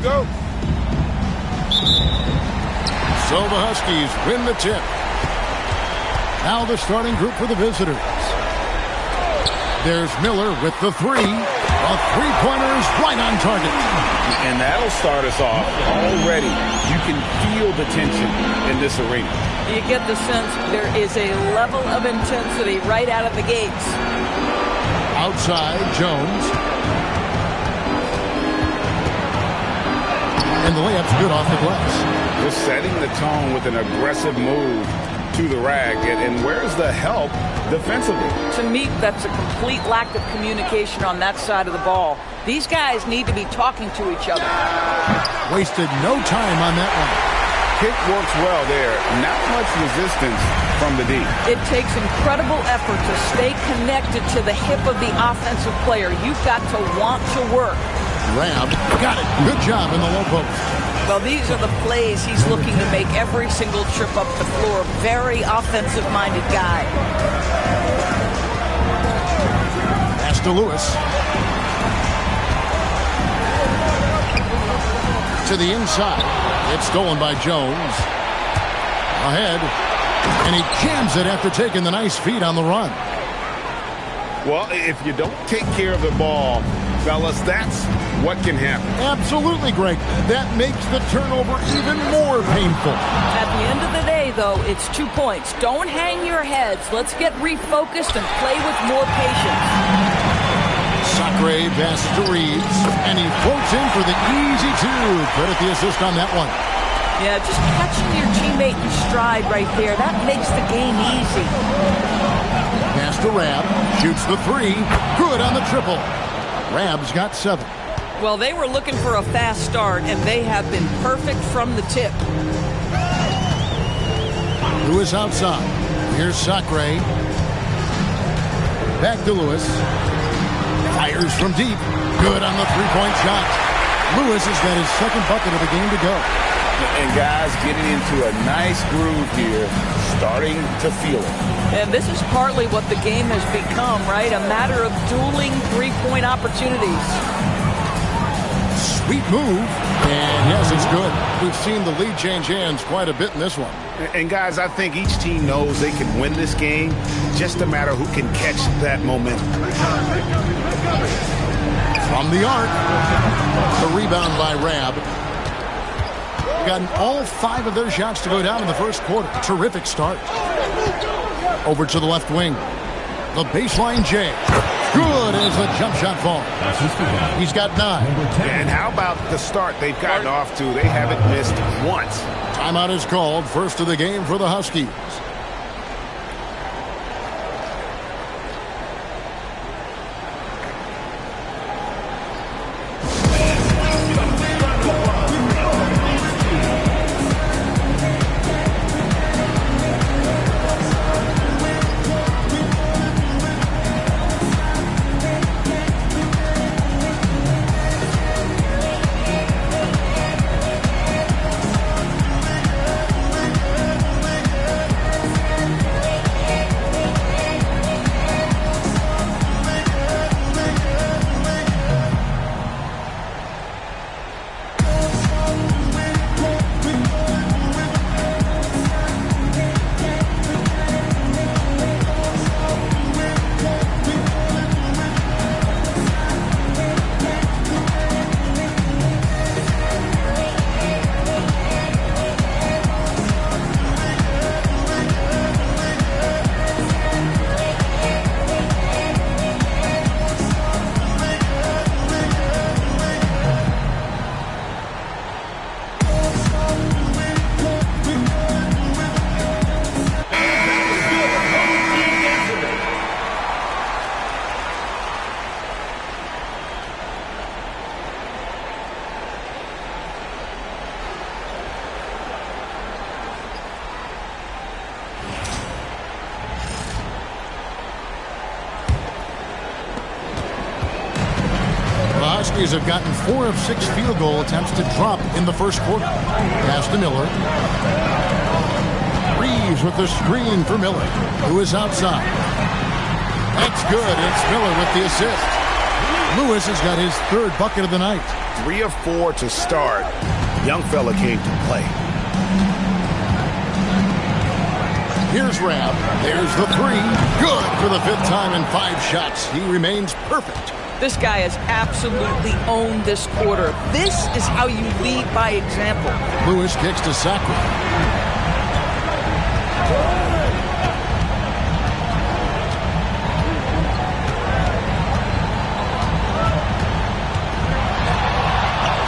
go. So the Huskies win the tip. Now the starting group for the visitors. There's Miller with the three. A three-pointer's right on target. And that'll start us off already. You can feel the tension in this arena. You get the sense there is a level of intensity right out of the gates. Outside, Jones. And the layup's good off the glass. Just setting the tone with an aggressive move to the rack. And where's the help defensively? To me, that's a complete lack of communication on that side of the ball. These guys need to be talking to each other. Wasted no time on that one. Kick works well there. Not much resistance from the D. It takes incredible effort to stay connected to the hip of the offensive player. You've got to want to work. Rab got it. Good job in the low post. Well, these are the plays he's looking to make every single trip up the floor. Very offensive-minded guy. Pass to Lewis. To the inside. It's stolen by Jones. Ahead. And he jams it after taking the nice feed on the run. Well, if you don't take care of the ball, fellas, that's what can happen. Absolutely, Greg. That makes the turnover even more painful. At the end of the day, though, it's 2 points. Don't hang your heads. Let's get refocused and play with more patience. Sacre pass to Reeves, and he floats in for the easy two. Credit the assist on that one. Yeah, just catching your teammate in stride right there. That makes the game easy. Pass to Rab, shoots the three. Good on the triple. Rab's got 7. Well, they were looking for a fast start, and they have been perfect from the tip. Lewis outside. Here's Sacre. Back to Lewis. Fires from deep. Good on the three-point shot. Lewis has got his second bucket of the game to go. And guys getting into a nice groove here, starting to feel it. And this is partly what the game has become, right? A matter of dueling three-point opportunities. Sweet move. And yes, it's good. We've seen the lead change hands quite a bit in this one. And guys, I think each team knows they can win this game. Just a matter who can catch that momentum. From the arc. The rebound by Rab. Gotten all 5 of their shots to go down in the first quarter. Terrific start. Over to the left wing. The baseline J. Good as the jump shot falls. He's got 9. And how about the start they've gotten off to? They haven't missed once. Timeout is called. First of the game for the Huskies. Huskies have gotten 4 of 6 field goal attempts to drop in the first quarter. Pass to Miller. Reeves with the screen for Miller, who is outside. That's good. It's Miller with the assist. Lewis has got his 3rd bucket of the night. 3 of 4 to start. Young fella came to play. Here's Rabb. There's the 3. Good for the 5th time in 5 shots. He remains perfect. This guy has absolutely owned this quarter. This is how you lead by example. Lewis kicks to Sacre.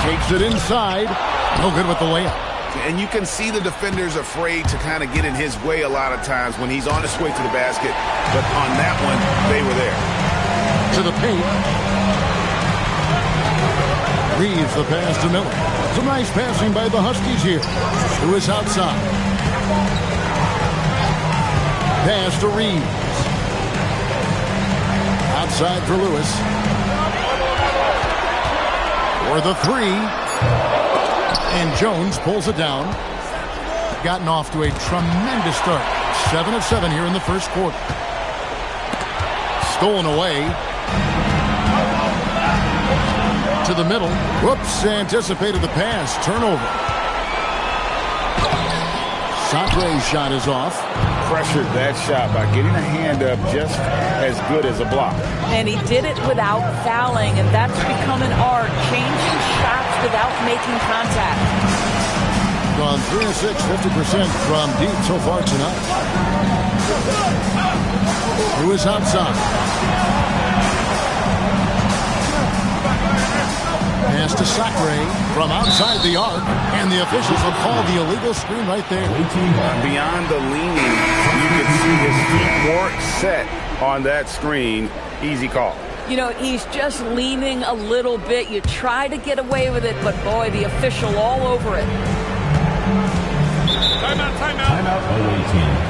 Takes it inside. No good with the layup. And you can see the defenders afraid to kind of get in his way a lot of times when he's on his way to the basket. But on that one, they were there. To the paint. Reeves the pass to Miller. Some nice passing by the Huskies here. Lewis outside. Pass to Reeves. Outside for Lewis. For the 3. And Jones pulls it down. Gotten off to a tremendous start. 7 of 7 here in the first quarter. Stolen away. To the middle. Whoops, anticipated the pass. Turnover. Sacre's shot is off. Pressured that shot by getting a hand up just as good as a block. And he did it without fouling, and that's become an art. Changing shots without making contact. Gone 3 of 6, 50% from deep so far tonight. Lewis outside. Pass to Sacre from outside the arc, and the officials will call the illegal screen right there. Beyond the leaning, you can see his feet weren't set on that screen. Easy call. You know, he's just leaning a little bit. You try to get away with it, but boy, the official all over it. Timeout, timeout. Timeout, away team.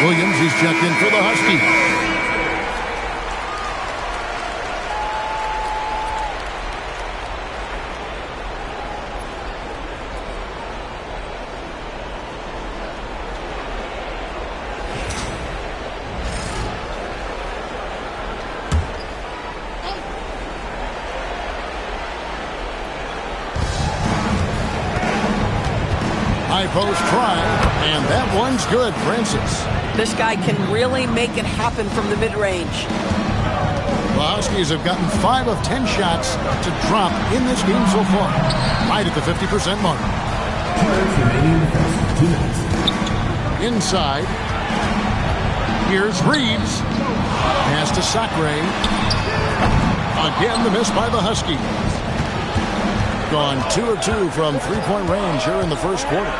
Williams is checked in for the Huskies. High post try, and that one's good, Francis. This guy can really make it happen from the mid-range. The Huskies have gotten 5 of 10 shots to drop in this game so far. Right at the 50% mark. 2 minutes remaining in the first. 2 minutes. Inside. Here's Reeves. Pass to Sacre. Again, the miss by the Huskies. Gone 2 of 2 from three-point range here in the first quarter.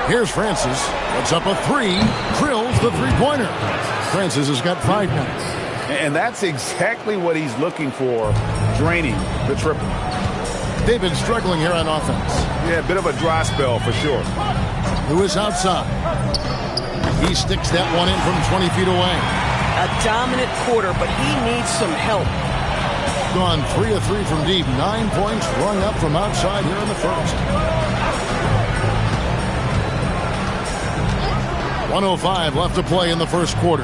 Here's Francis. Puts up a 3. Drills the three-pointer. Francis has got 5 now. And that's exactly what he's looking for, draining the triple. David struggling here on offense. Yeah, a bit of a dry spell for sure. Lewis outside. He sticks that one in from 20 feet away. A dominant quarter, but he needs some help. Gone 3 of 3 from deep. 9 points rung up from outside here in the first. 1:05 left to play in the first quarter.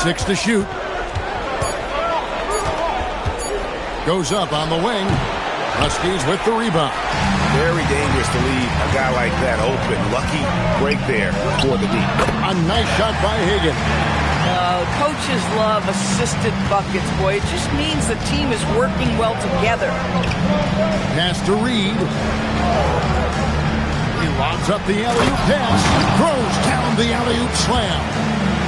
Six to shoot. Goes up on the wing. Huskies with the rebound. Very dangerous to leave a guy like that open. Lucky break there for the D. A nice shot by Hagan. Coaches love assisted buckets, boy. It just means the team is working well together. Pass to Reed. He lobs up the alley-oop pass. Throws down the alley-oop slam.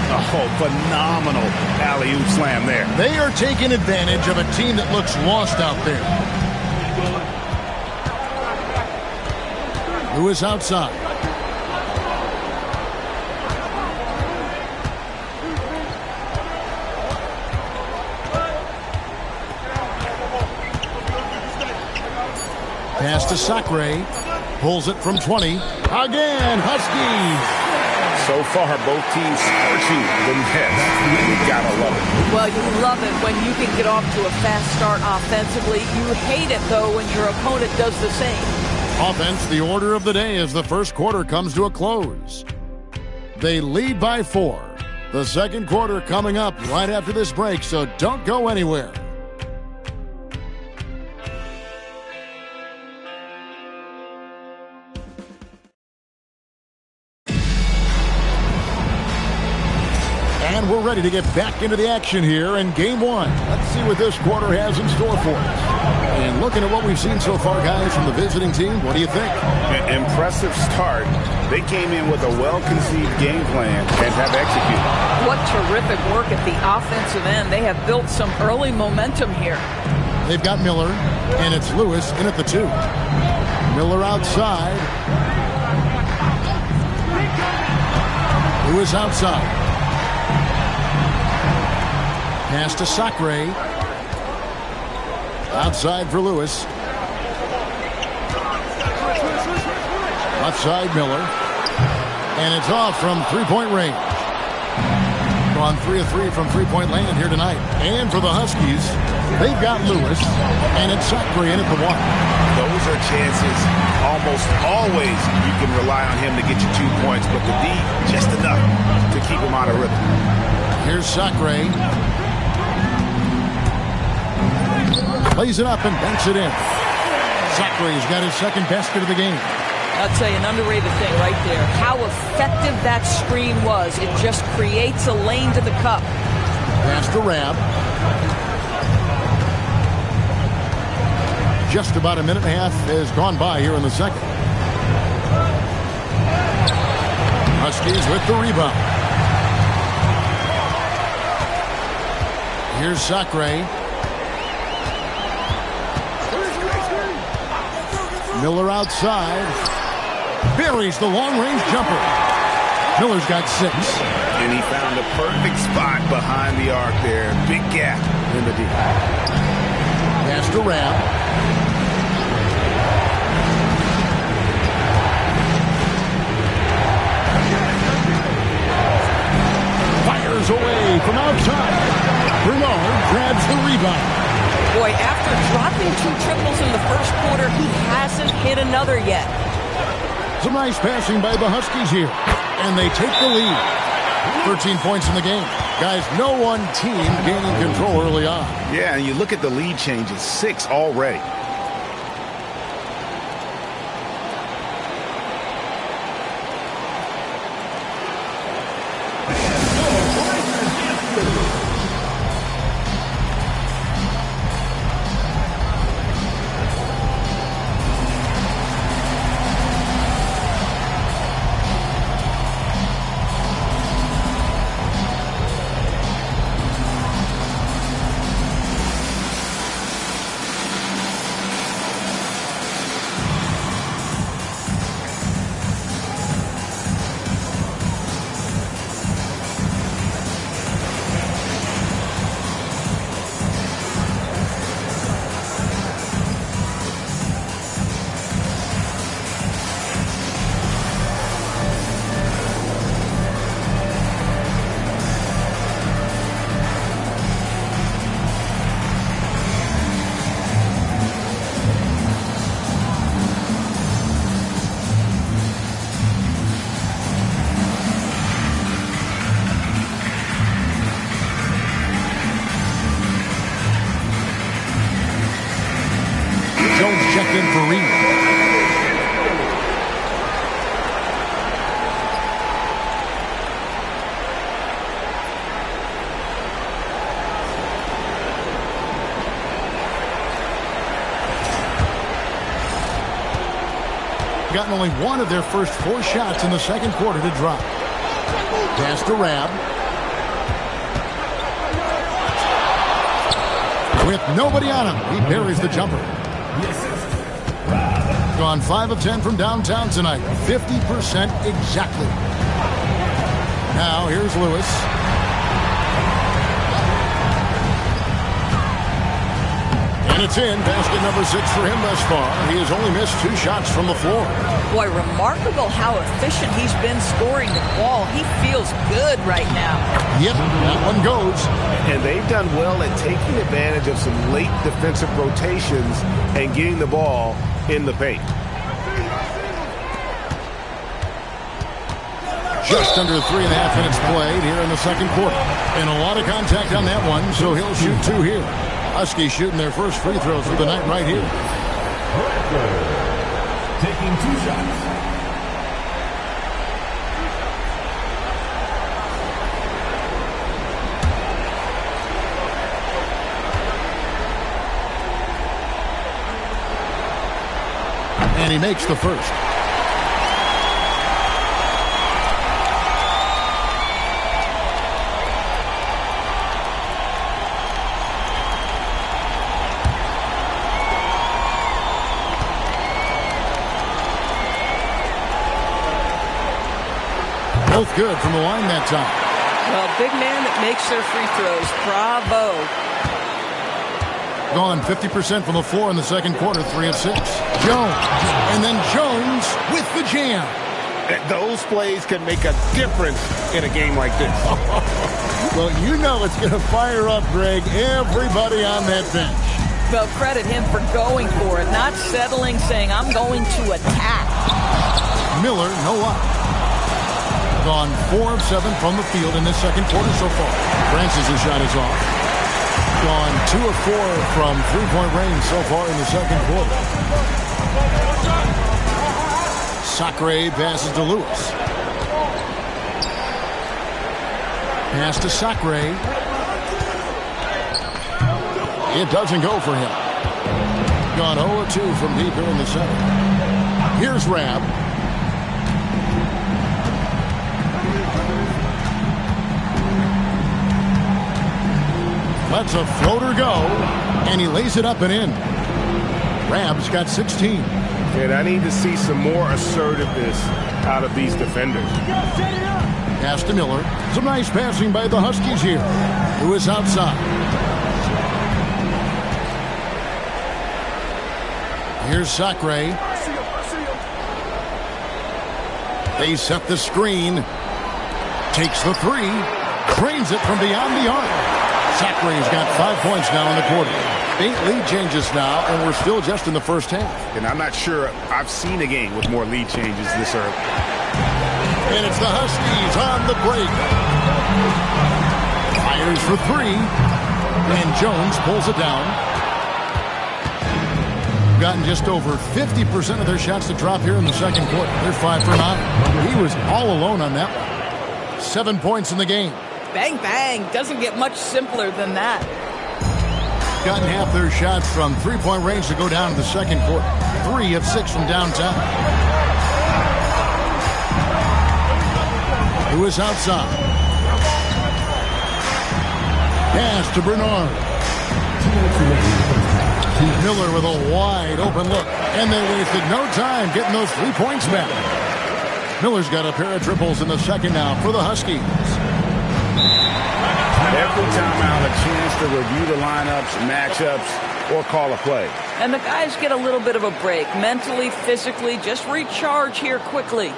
Oh, phenomenal alley-oop slam there. They are taking advantage of a team that looks lost out there. Lewis outside. Pass to Sacre. Pulls it from 20. Again, Huskies. So far, both teams scorching the net. You gotta love it. Well, you love it when you can get off to a fast start offensively. You hate it, though, when your opponent does the same. Offense, the order of the day as the first quarter comes to a close. They lead by 4. The second quarter coming up right after this break, so don't go anywhere. And we're ready to get back into the action here in game 1. Let's see what this quarter has in store for us. And looking at what we've seen so far, guys, from the visiting team, what do you think? Impressive start. They came in with a well-conceived game plan and have executed. What terrific work at the offensive end. They have built some early momentum here. They've got Miller, and it's Lewis in at the 2. Miller outside. Lewis outside. Pass to Sacre. Outside for Lewis. Left side, Miller. And it's off from three-point range. Gone 3 of 3 from three-point land here tonight. And for the Huskies, they've got Lewis. And it's Sacre in at the 1. Those are chances almost always you can rely on him to get you 2 points, but the D, just enough to keep him out of rhythm. Here's Sacre. Plays it up and banks it in. Sacre's got his second basket of the game. I'll tell you, an underrated thing right there. How effective that screen was. It just creates a lane to the cup. Pass to Rab. Just about a minute and a half has gone by here in the second. Huskies with the rebound. Here's Sacre. Miller outside. Buries the long-range jumper. Miller's got 6. And he found a perfect spot behind the arc there. Big gap in the D. Pass to Rab. Fires away from outside. Bernard grabs the rebound. Boy, after dropping 2 triples in the first quarter, he hasn't hit another yet. Some nice passing by the Huskies here. And they take the lead. 13 points in the game. Guys, no one team gaining control early on. Yeah, and you look at the lead changes, 6 already. in for Reed. Gotten only one of their first 4 shots in the second quarter to drop. Pass to Rab. With nobody on him, he buries the jumper. Gone 5 of 10 from downtown tonight. 50% exactly. Now here's Lewis. And it's in. Basket number 6 for him thus far. He has only missed 2 shots from the floor. Boy, remarkable how efficient he's been scoring the ball. He feels good right now. Yep, that one goes. And they've done well at taking advantage of some late defensive rotations and getting the ball in the paint. Just under 3.5 minutes played here in the second quarter. And a lot of contact on that one, so he'll shoot 2 here. Huskies shooting their first free throws of the night right here. Taking 2 shots. And he makes the first. Both good from the line that time. Well, big man that makes their free throws. Bravo. Gone 50% from the floor in the second quarter, 3 of 6. Jones. And then Jones with the jam. Those plays can make a difference in a game like this. Well, you know it's going to fire up, Greg, everybody on that bench. Well, credit him for going for it, not settling, saying, I'm going to attack. Miller, no luck. Gone 4 of 7 from the field in this second quarter so far. Francis' shot is off. Gone 2 of 4 from three-point range so far in the second quarter. Sacre passes to Lewis. Pass to Sacre. It doesn't go for him. Gone 0 of 2 from deep here in the second. Here's Rab. Lets a floater go, and he lays it up and in. Rab's got 16. And I need to see some more assertiveness out of these defenders. Pass to Miller. Some nice passing by the Huskies here. Lewis outside. Here's Sacre. They set the screen. Takes the 3. Drains it from beyond the arc. Sacre's got 5 points now in the quarter. 8 lead changes now, and we're still just in the first half. And I'm not sure I've seen a game with more lead changes this early. And it's the Huskies on the break. Fires for 3. And Jones pulls it down. Gotten just over 50% of their shots to drop here in the second quarter. They're 5 for 9. He was all alone on that one. 7 points in the game. Bang, bang. Doesn't get much simpler than that. Gotten half their shots from three-point range to go down in the second quarter. 3 of 6 from downtown. Lewis outside. Pass to Bernard. Miller with a wide open look. And they wasted no time getting those 3 points back. Miller's got a pair of triples in the second now for the Huskies. Every time out, a chance to review the lineups, matchups, or call a play. And the guys get a little bit of a break. Mentally, physically, just recharge here quickly.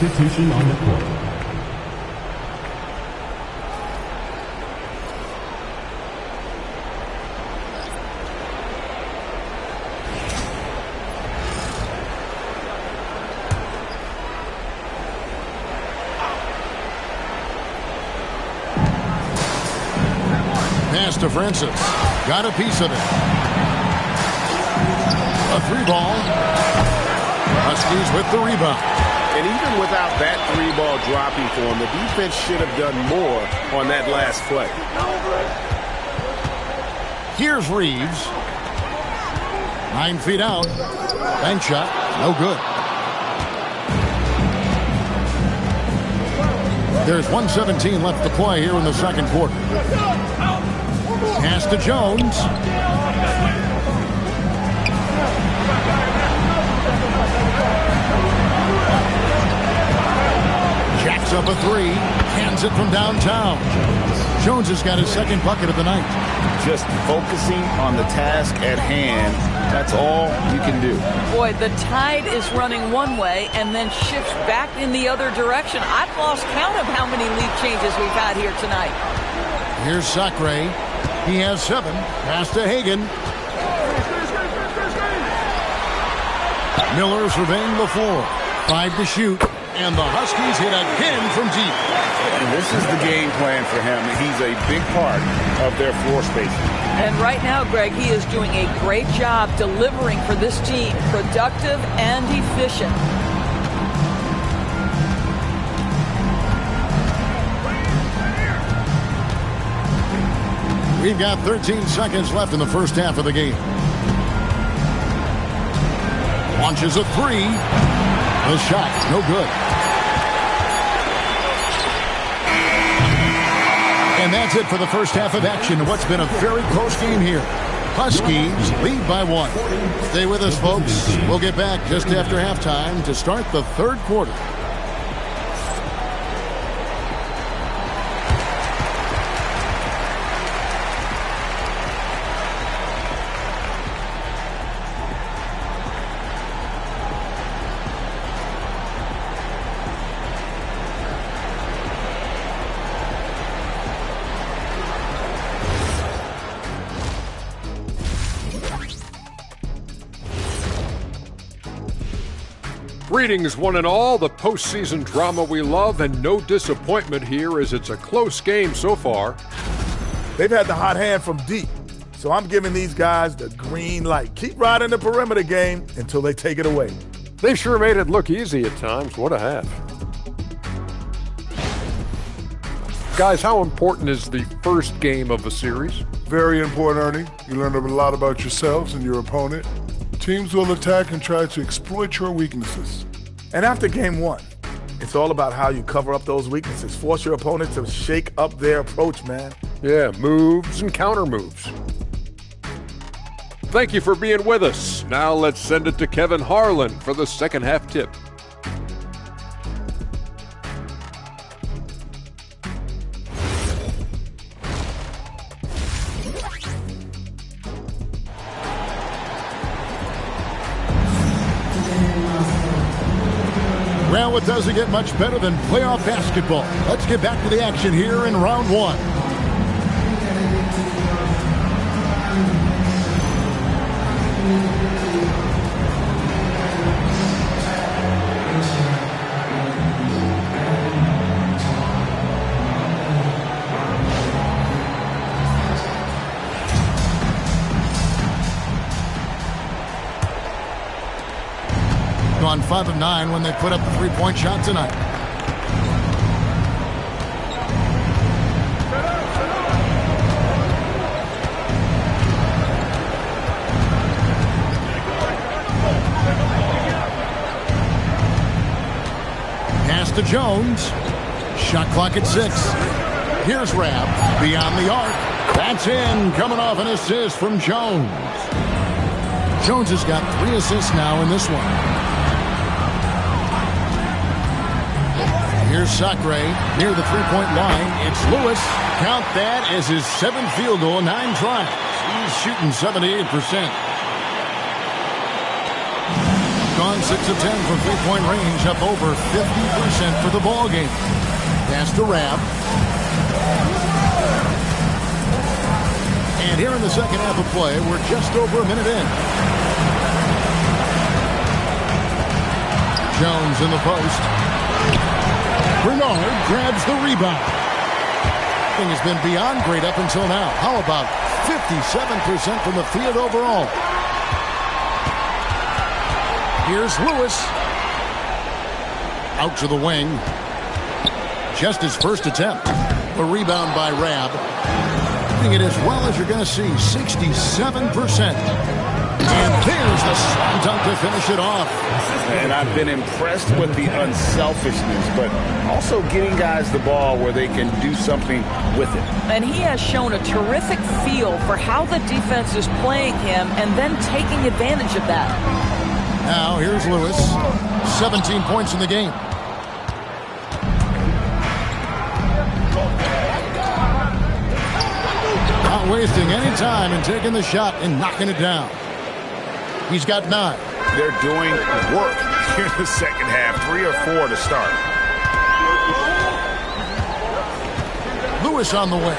substitution on the court. Pass to Francis. Got a piece of it. A 3-ball. Huskies with the rebound. And even without that 3-ball dropping for him, the defense should have done more on that last play. Here's Reeves. 9 feet out. Bank shot. No good. There's 1:17 left to play here in the second quarter. Pass to Jones. Jacks up a 3. Hands it from downtown. Jones has got his second bucket of the night. Just focusing on the task at hand. That's all you can do. Boy, the tide is running one way and then shifts back in the other direction. I've lost count of how many lead changes we've had here tonight. Here's Sacre. He has 7. Pass to Hagan. Miller surveying the floor. 5 to shoot. And the Huskies hit again from deep. And this is the game plan for him. He's a big part of their floor spacing. And right now, Greg, he is doing a great job delivering for this team. Productive and efficient. We've got 13 seconds left in the first half of the game. Launches a 3. The shot, no good. And that's it for the first half of action. What's been a very close game here. Huskies lead by 1. Stay with us, folks. We'll get back just after halftime to start the third quarter. Greetings, one and all. The postseason drama we love, and no disappointment here as it's a close game so far. They've had the hot hand from deep, so I'm giving these guys the green light. Keep riding the perimeter game until they take it away. They sure made it look easy at times. What a half. Guys, how important is the first game of a series? Very important, Ernie. You learn a lot about yourselves and your opponent. Teams will attack and try to exploit your weaknesses. And after game 1, it's all about how you cover up those weaknesses. Force your opponent to shake up their approach, man. Yeah, moves and counter moves. Thank you for being with us. Now let's send it to Kevin Harlan for the second half tip. Well, it doesn't get much better than playoff basketball. Let's get back to the action here in round 1. Gone 5 of 9 when they put up the 3-point shot tonight. Pass to Jones. Shot clock at 6. Here's Rabb beyond the arc. That's in, coming off an assist from Jones. Jones has got 3 assists now in this one. Here's Sacre near the 3-point line. It's Lewis. Count that as his 7th field goal, 9 tries. He's shooting 78%. gone 6 of 10 from three-point range, up over 50% for the ball game. Pass to Rabb. And here in the second half of play, we're just over a minute in. Jones in the post. Bernard grabs the rebound. Thing has been beyond great up until now. How about 57% from the field overall? Here's Lewis. Out to the wing. Just his first attempt. A rebound by Rabb. Doing it as well as you're going to see. 67%. And there's the slam dunk to finish it off. And I've been impressed with the unselfishness, but also getting guys the ball where they can do something with it. And he has shown a terrific feel for how the defense is playing him and then taking advantage of that. Now here's Lewis. 17 points in the game. Not wasting any time in taking the shot and knocking it down. He's got 9. They're doing work here in the second half. 3 or 4 to start. Lewis on the way.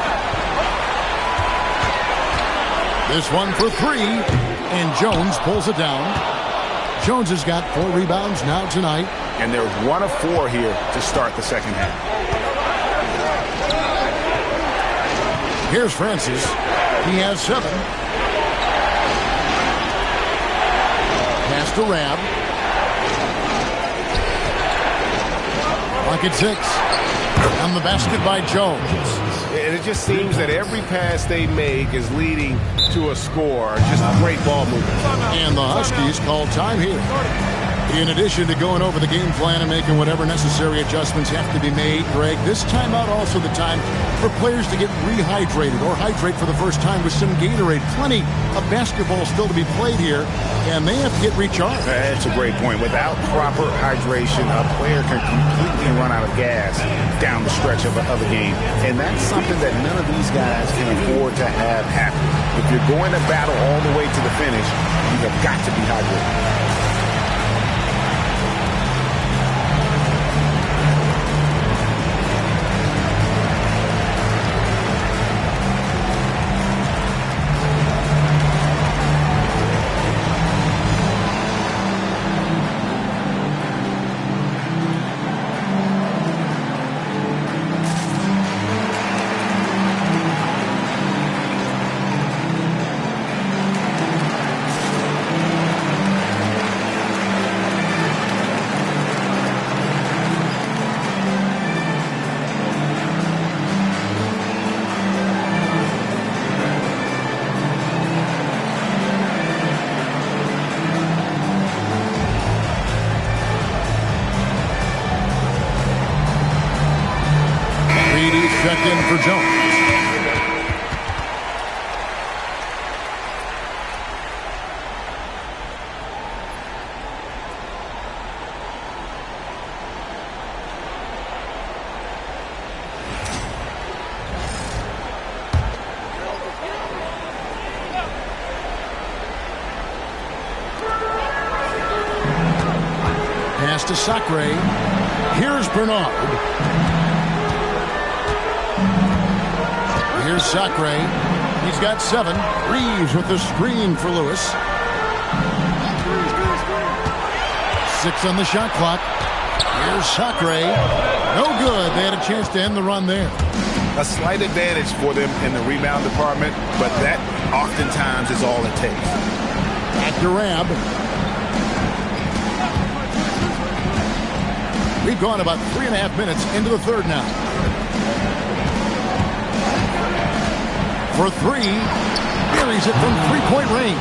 This one for 3. And Jones pulls it down. Jones has got 4 rebounds now tonight. And they're 1 of 4 here to start the second half. Here's Francis. He has 7. Pass to Rabb. Clock at 6. On the basket by Jones. And it just seems that every pass they make is leading to a score. Just great ball movement. And the Huskies call time here. In addition to going over the game plan and making whatever necessary adjustments have to be made, Greg, this timeout also the time for players to get rehydrated or hydrate for the first time with some Gatorade. Plenty of basketball still to be played here, and they have to get recharged. That's a great point. Without proper hydration, a player can completely run out of gas down the stretch of a game. And that's something that none of these guys can afford to have happen. If you're going to battle all the way to the finish, you have got to be hydrated. Checked in for Jones. Pass to Sacre. Here's Bernard. Here's Sacre. He's got 7. Reeves with the screen for Lewis. 6 on the shot clock. Here's Sacre. No good. They had a chance to end the run there. A slight advantage for them in the rebound department, but that oftentimes is all it takes. Back to Rabb. We've gone about 3.5 minutes into the third now. For 3, buries it from three-point range.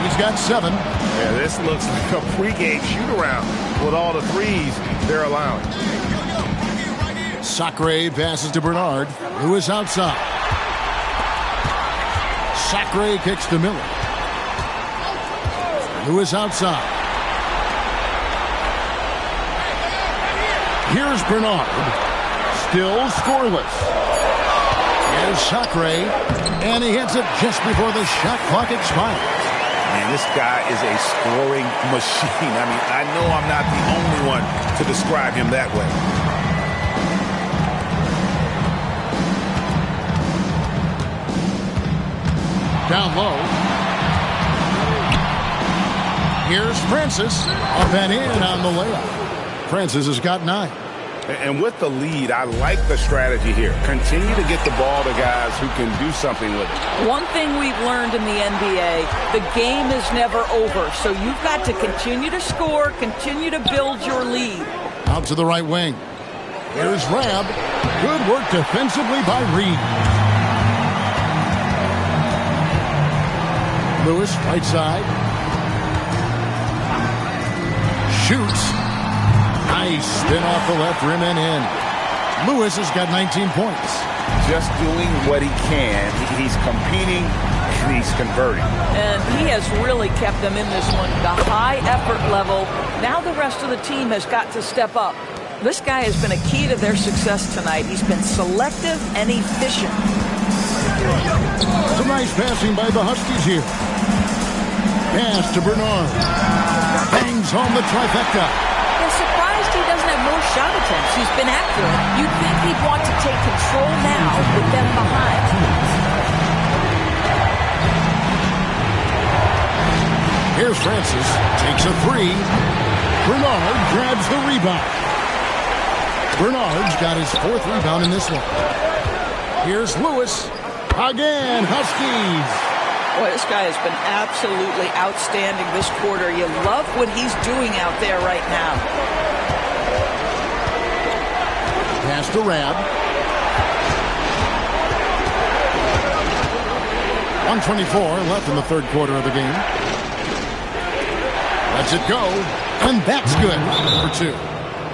He's got 7. Yeah, this looks like a pregame shoot-around with all the threes they're allowing. Sacre passes to Bernard. Lewis outside. Sacre kicks to Miller. Lewis outside. Here's Bernard. Still scoreless. Here's Sacre, and he hits it just before the shot clock expires. Man, this guy is a scoring machine. I mean, I know I'm not the only one to describe him that way. Down low. Here's Francis. Up and in on the layup. Francis has got 9. And with the lead, I like the strategy here. Continue to get the ball to guys who can do something with it. One thing we've learned in the NBA, the game is never over. So you've got to continue to score, continue to build your lead. Out to the right wing. Here's Rab. Good work defensively by Reed. Lewis, right side. Shoots. Nice spin off the left rim and in. Lewis has got 19 points. Just doing what he can. He's competing and he's converting. And he has really kept them in this one. The high effort level. Now the rest of the team has got to step up. This guy has been a key to their success tonight. He's been selective and efficient. Some nice passing by the Huskies here. Pass to Bernard. Bangs home the trifecta. I'm surprised he doesn't have more shot attempts. He's been accurate. You'd think he'd want to take control now with them behind. Here's Francis. Takes a 3. Bernard grabs the rebound. Bernard's got his 4th rebound in this one. Here's Lewis. Again, Huskies. Boy, this guy has been absolutely outstanding this quarter. You love what he's doing out there right now. Pass to Rab. 1:24 left in the third quarter of the game. Lets it go, and that's good for 2.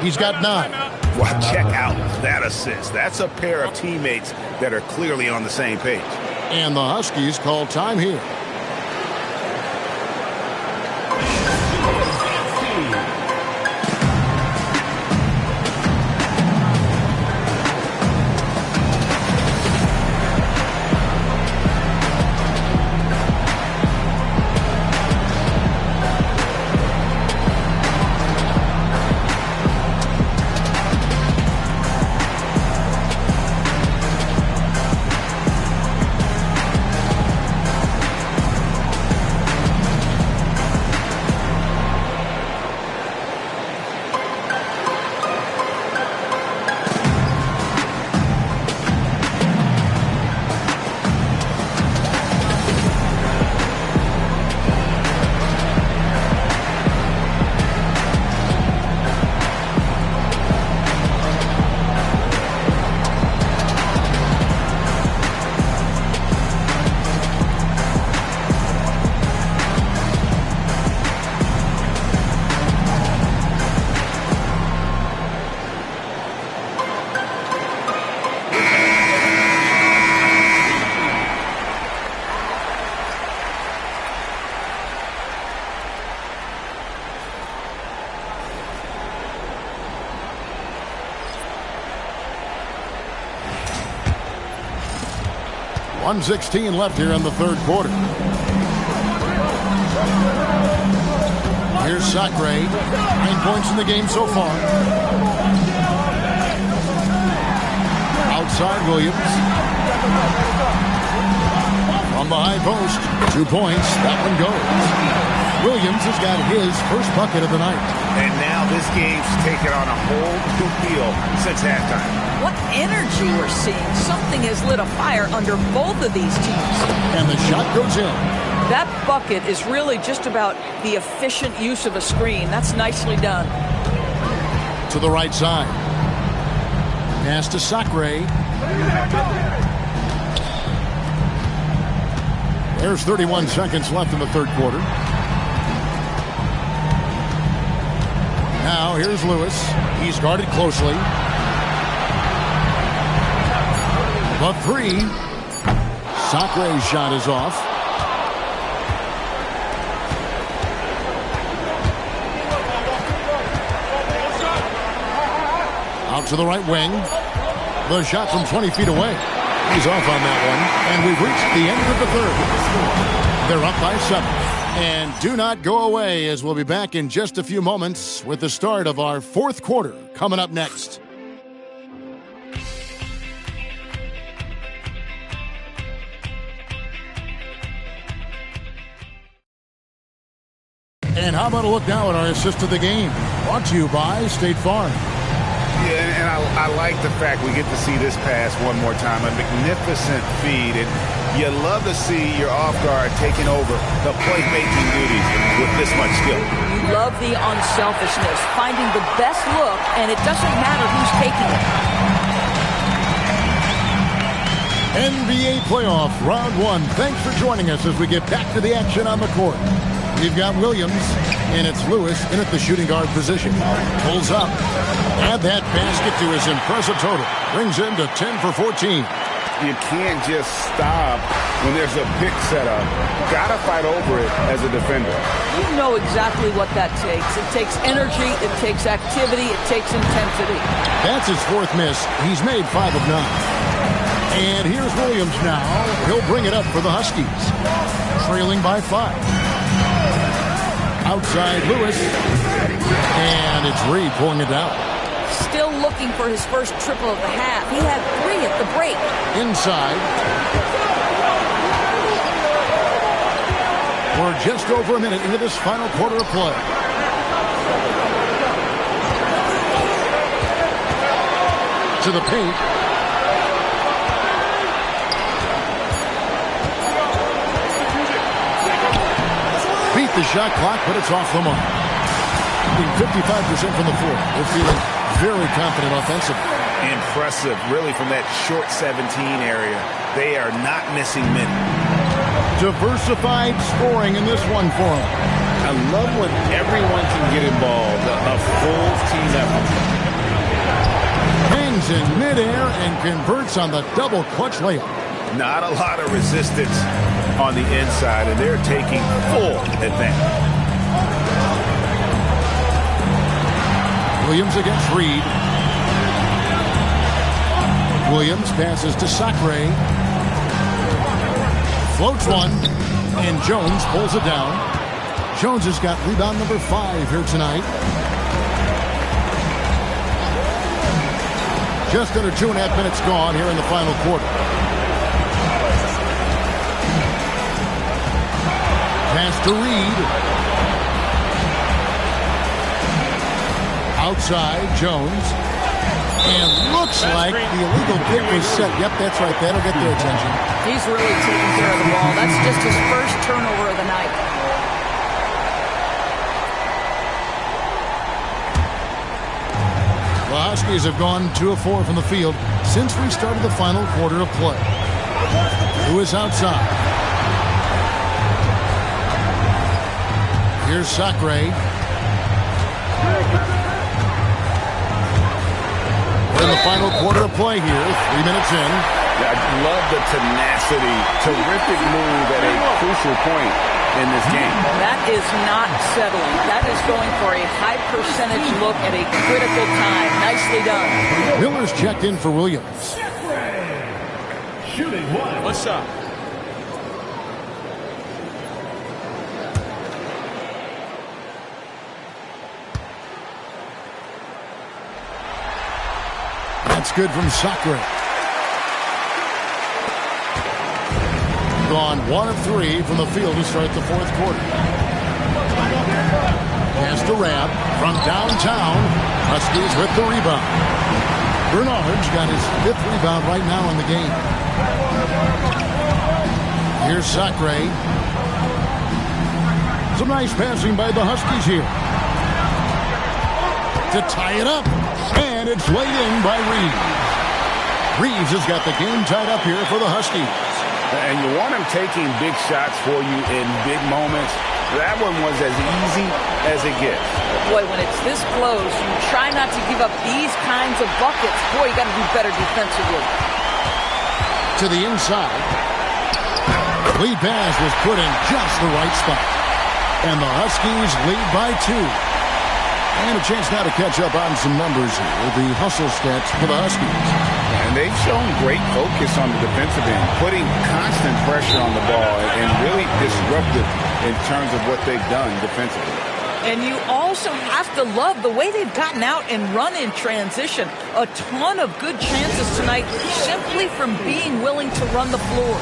He's got 9. Well, check out that assist. That's a pair of teammates that are clearly on the same page. And the Huskies call time here. .116 left here in the third quarter. Here's Sacre. 9 points in the game so far. Outside Williams. From the high post. 2 points. That one goes. Williams has got his first bucket of the night. And now this game's taken on a whole new feel since halftime. What energy we're seeing. Something has lit a fire under both of these teams. And the shot goes in. That bucket is really just about the efficient use of a screen. That's nicely done. To the right side. Pass to Sacre. There's 31 seconds left in the third quarter. Now here's Lewis. He's guarded closely. The 3. Sacre's shot is off. Out to the right wing. The shot from 20 feet away. He's off on that one. And we've reached the end of the third. They're up by 7. And do not go away, as we'll be back in just a few moments with the start of our fourth quarter coming up next. And how about a look now at our assist of the game? Brought to you by State Farm. Yeah, and I like the fact we get to see this pass one more time. A magnificent feed. And you love to see your off guard taking over the playmaking duties with this much skill. You love the unselfishness, finding the best look, and it doesn't matter who's taking it. NBA playoff round one. Thanks for joining us as we get back to the action on the court. We've got Williams, and it's Lewis in at the shooting guard position. Pulls up. Add that basket to his impressive total. Brings him to 10 for 14. You can't just stop when there's a pick set up. Got to fight over it as a defender. You know exactly what that takes. It takes energy, it takes activity, it takes intensity. That's his fourth miss. He's made 5 of 9. And here's Williams now. He'll bring it up for the Huskies. Trailing by 5. Outside Lewis. And it's Reed pulling it down. Still looking for his first triple of the half. He had 3 at the break. Inside. We're just over a minute into this final quarter of play. To the paint. Beat the shot clock, but it's off the mark. 55% from the floor. They're feeling very confident offensively. Impressive, really, from that short 17 area. They are not missing many. Diversified scoring in this one for them. I love when everyone can get involved. A full team effort. Hangs in midair and converts on the double clutch layup. Not a lot of resistance on the inside, and they're taking full advantage. Williams against Reed. Williams passes to Sacre. Floats one, and Jones pulls it down. Jones has got rebound number 5 here tonight. Just under 2.5 minutes gone here in the final quarter. Pass to Reed. Outside, Jones. And looks like the illegal kick was set. Yep, that's right. That'll get their attention. He's really taking care of the ball. That's just his first turnover of the night. The Huskies have gone 2 of 4 from the field since we started the final quarter of play. Lewis outside. Here's Sacre. We're in the final quarter of play here. 3 minutes in. I love the tenacity. Terrific move at a crucial point in this game. That is not settling. That is going for a high percentage look at a critical time. Nicely done. Miller's checked in for Williams. Shooting 1. What's up? That's good from Sacre. Gone 1 of 3 from the field to start the fourth quarter. Pass to Rab from downtown. Huskies with the rebound. Bernard's got his 5th rebound right now in the game. Here's Sacre. Some nice passing by the Huskies here. To tie it up. And it's laid in by Reeves. Reeves has got the game tied up here for the Huskies. And you want him taking big shots for you in big moments. That one was as easy as it gets. Boy, when it's this close, you try not to give up these kinds of buckets. Boy, you got to do better defensively. To the inside. Lead pass was put in just the right spot. And the Huskies lead by 2. And a chance now to catch up on some numbers here. The hustle stats for the Huskies. And they've shown great focus on the defensive end, putting constant pressure on the ball and really disruptive in terms of what they've done defensively. And you also have to love the way they've gotten out and run in transition. A ton of good chances tonight simply from being willing to run the floor.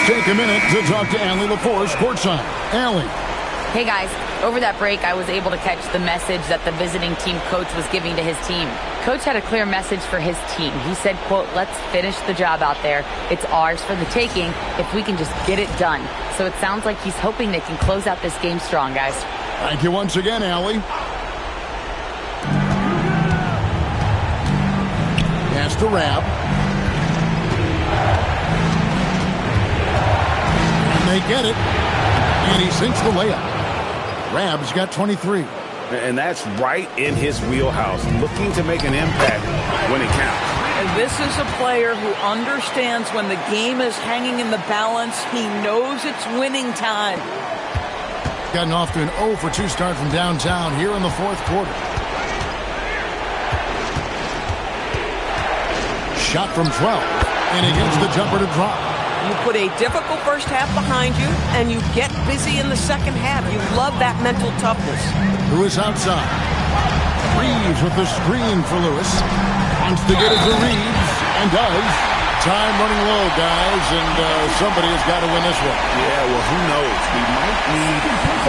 Take a minute to talk to Allie LaForce courtside. Allie. Hey guys, over that break I was able to catch the message that the visiting team coach was giving to his team. Coach had a clear message for his team. He said, quote, "Let's finish the job out there. It's ours for the taking if we can just get it done." So it sounds like he's hoping they can close out this game strong, guys. Thank you once again, Allie. Pass to Rab. They get it, and he sinks the layup. Rab's got 23. And that's right in his wheelhouse, looking to make an impact when it counts. And this is a player who understands when the game is hanging in the balance. He knows it's winning time. Gotten off to an 0 for 2 start from downtown here in the fourth quarter. Shot from 12, and he gets the jumper to drop. You put a difficult first half behind you, and you get busy in the second half. You love that mental toughness. Lewis outside. Reeves with the screen for Lewis. Wants to get it to Reeves, and does. Time running low, guys, and somebody has got to win this one. Yeah, well, who knows? We might need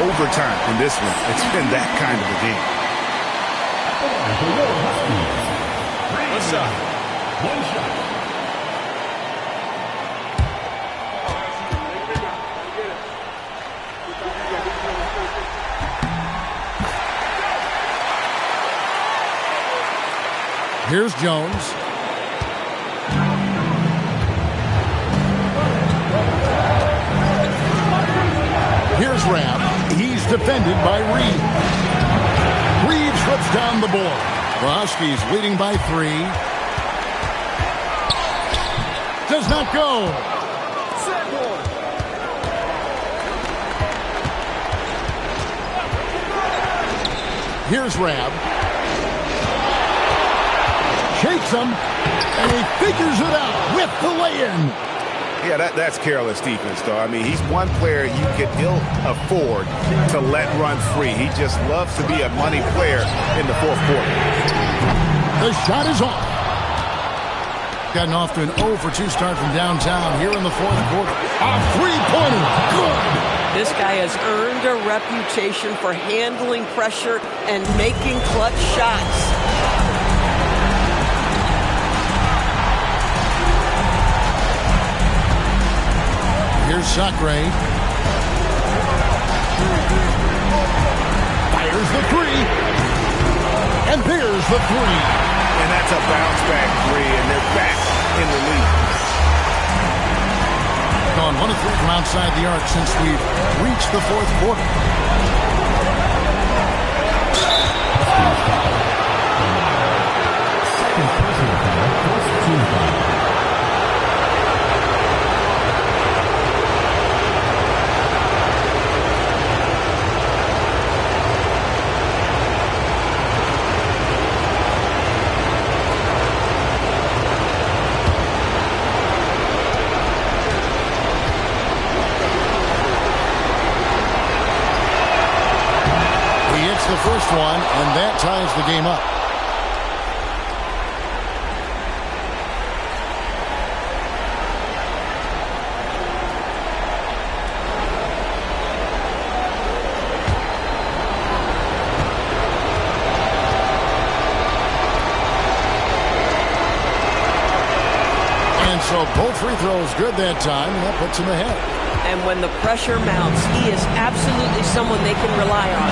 overtime in this one. It's been that kind of a game. What's up? One shot. Here's Jones. Here's Rab. He's defended by Reeves. Reeves slips down the board. The Huskies leading by 3. Does not go. Here's Rab. Shakes him, and he figures it out with the lay-in. Yeah, that's careless defense, though. I mean, he's one player you could ill afford to let run free. He just loves to be a money player in the fourth quarter. The shot is off. Gotten off to an 0 for 2 start from downtown here in the fourth quarter. A three-pointer. Good. This guy has earned a reputation for handling pressure and making clutch shots. Here's Sacre. Fires the 3. And there's the 3. And that's a bounce-back 3, and they're back in the lead. Gone 1 of 3 from outside the arc since we've reached the fourth quarter. first one, and that ties the game up. So both free throws good that time, and that puts him ahead. And when the pressure mounts, he is absolutely someone they can rely on.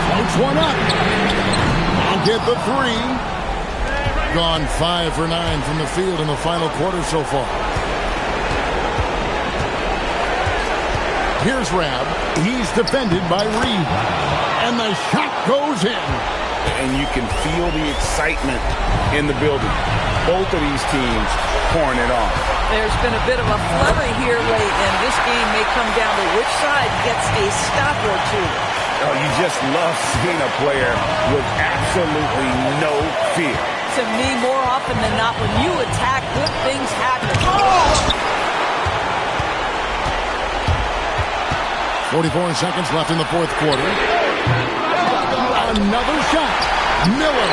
Floats one up. I'll get the three. Gone 5 for 9 from the field in the final quarter so far. Here's Rab. He's defended by Reed. And the shot goes in. And you can feel the excitement in the building. Both of these teams pouring it on. There's been a bit of a flurry here late, and this game may come down to which side gets a stop or two. Oh, you just love seeing a player with absolutely no fear. To me, more often than not, when you attack, good things happen. Oh! 44 seconds left in the fourth quarter. Another shot. Miller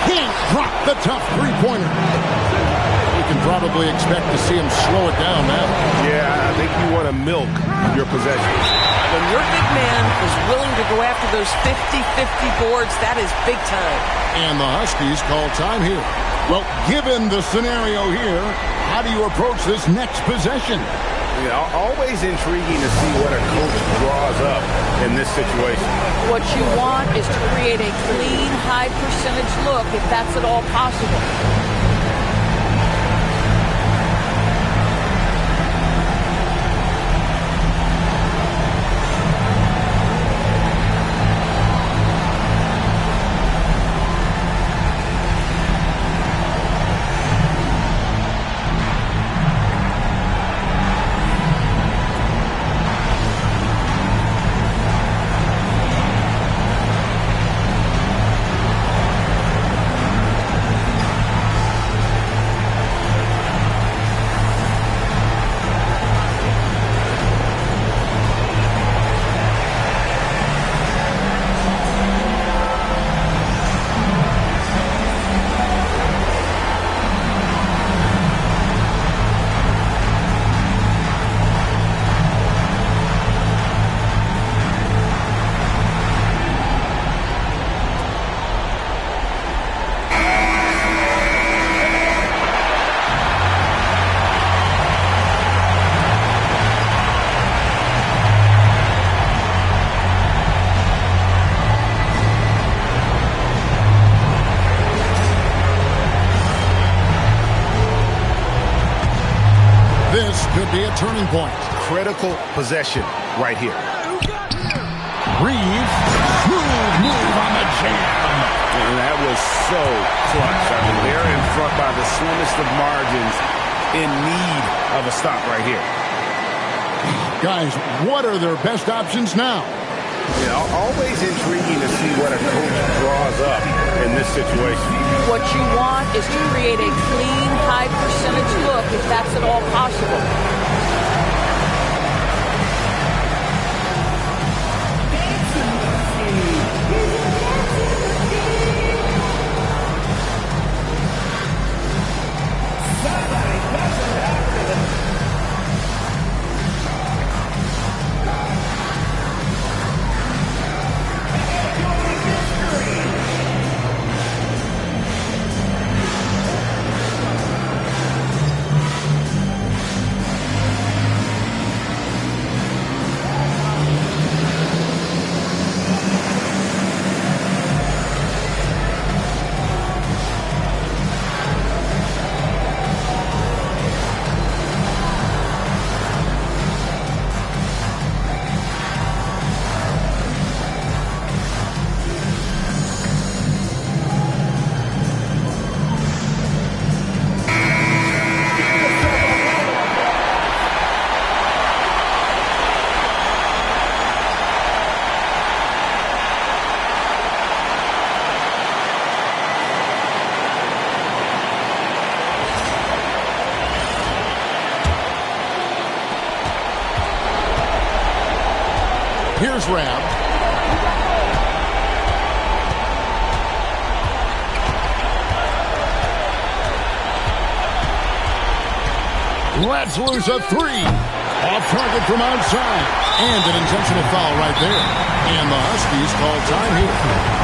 can't drop the tough three-pointer. You can probably expect to see him slow it down now. Yeah, I think you want to milk your possessions. When your big man is willing to go after those 50-50 boards, that is big time. And the Huskies call time here. Well, given the scenario here, how do you approach this next possession? Always intriguing to see what a coach draws up in this situation. What you want is to create a clean, high-percentage look, if that's at all possible. Be a turning point. Critical possession right here. Reeves, smooth move on the jam. And that was so clutch. I mean, they're in front by the slimmest of margins, in need of a stop right here. Guys, what are their best options now? Always intriguing to see what a coach draws up in this situation. What you want is to create a clean, high-percentage look, if that's at all possible. Here's Rabb. Let's lose a three. Off target from outside. And an intentional foul right there. And the Huskies call time here.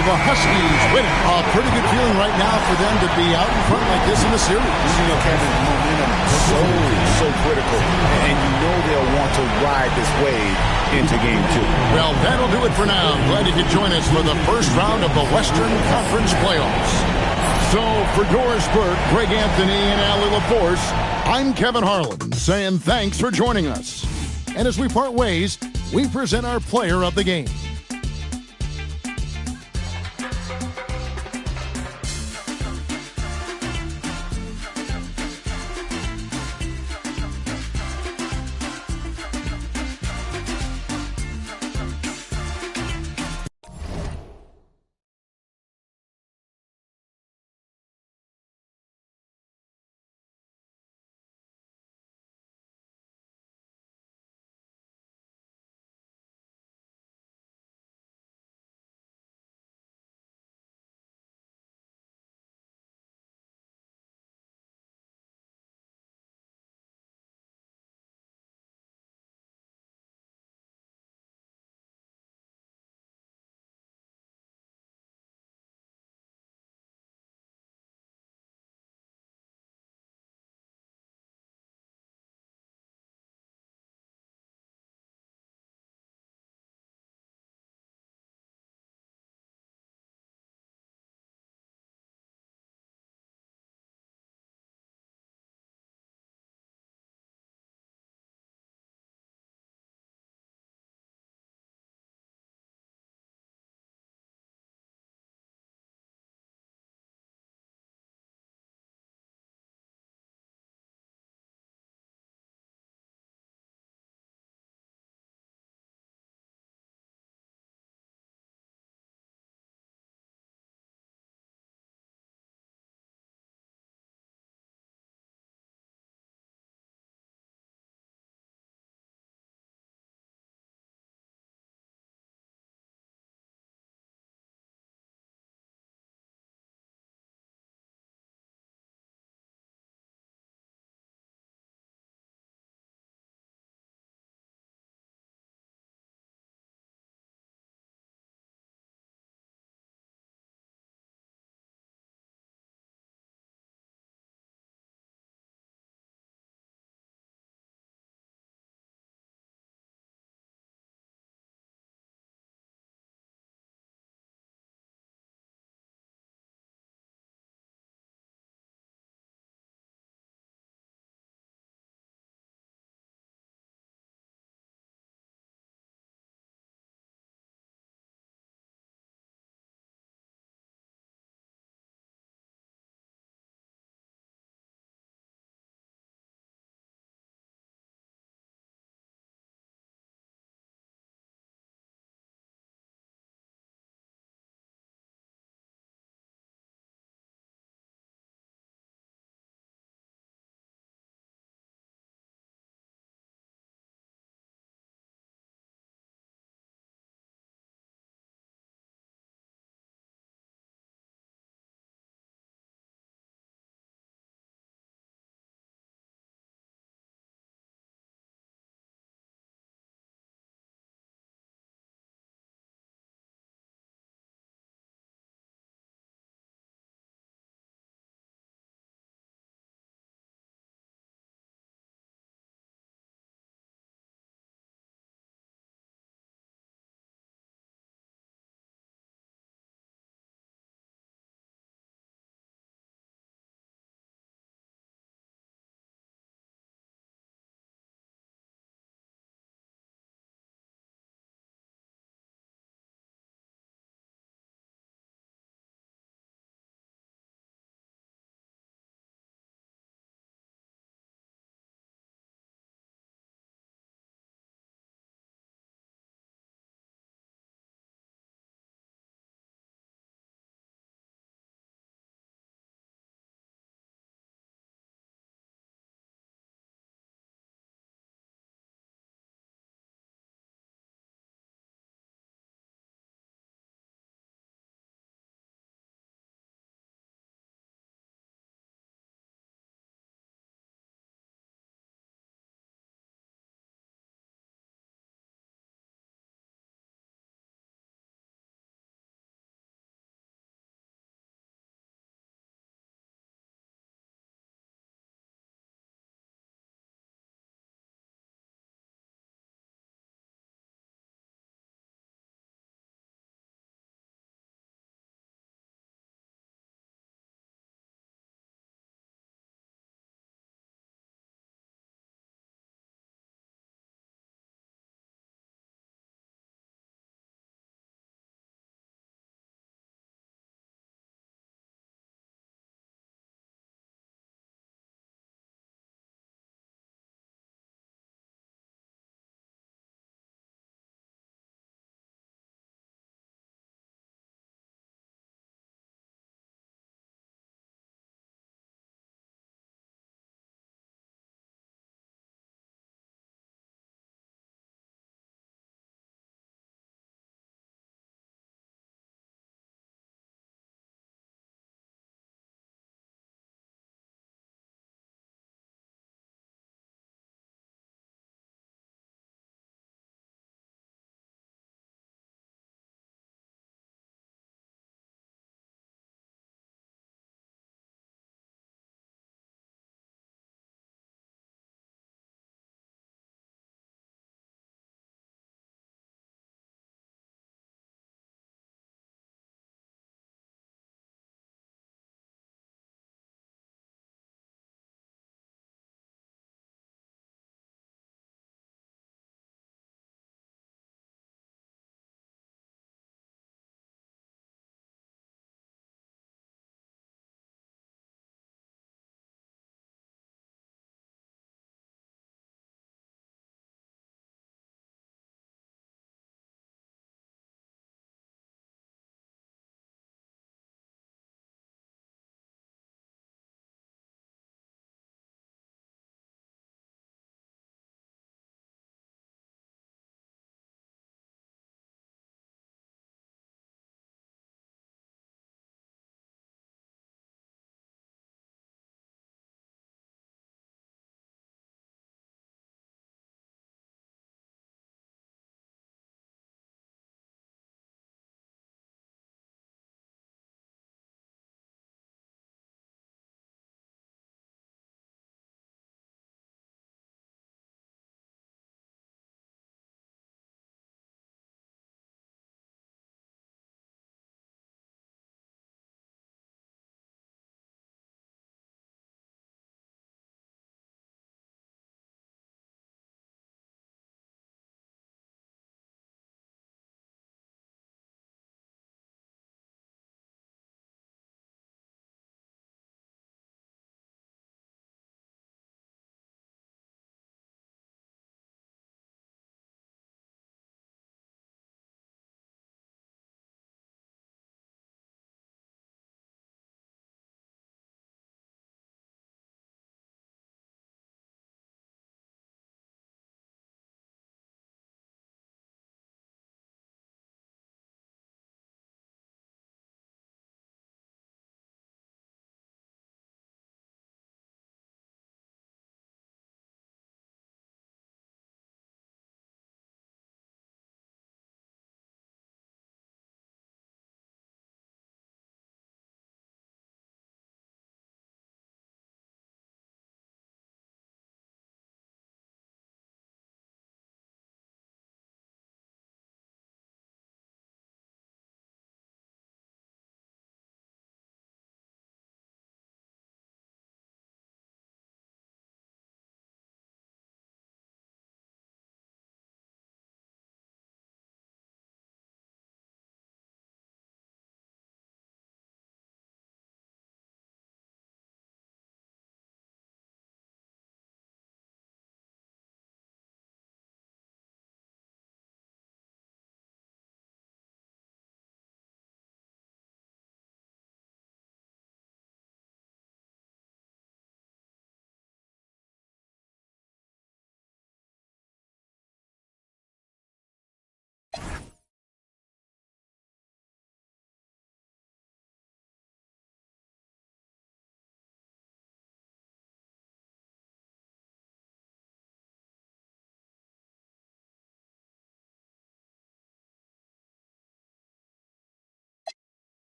The Huskies win it. A pretty good feeling right now for them to be out in front like this in the series. You know, Kevin, momentum so critical. And you know they'll want to ride this wave into game 2. Well, that'll do it for now. Glad you could join us for the first round of the Western Conference playoffs. So, for Doris Burke, Greg Anthony, and Allie LaForce, I'm Kevin Harlan saying thanks for joining us. And as we part ways, we present our player of the game.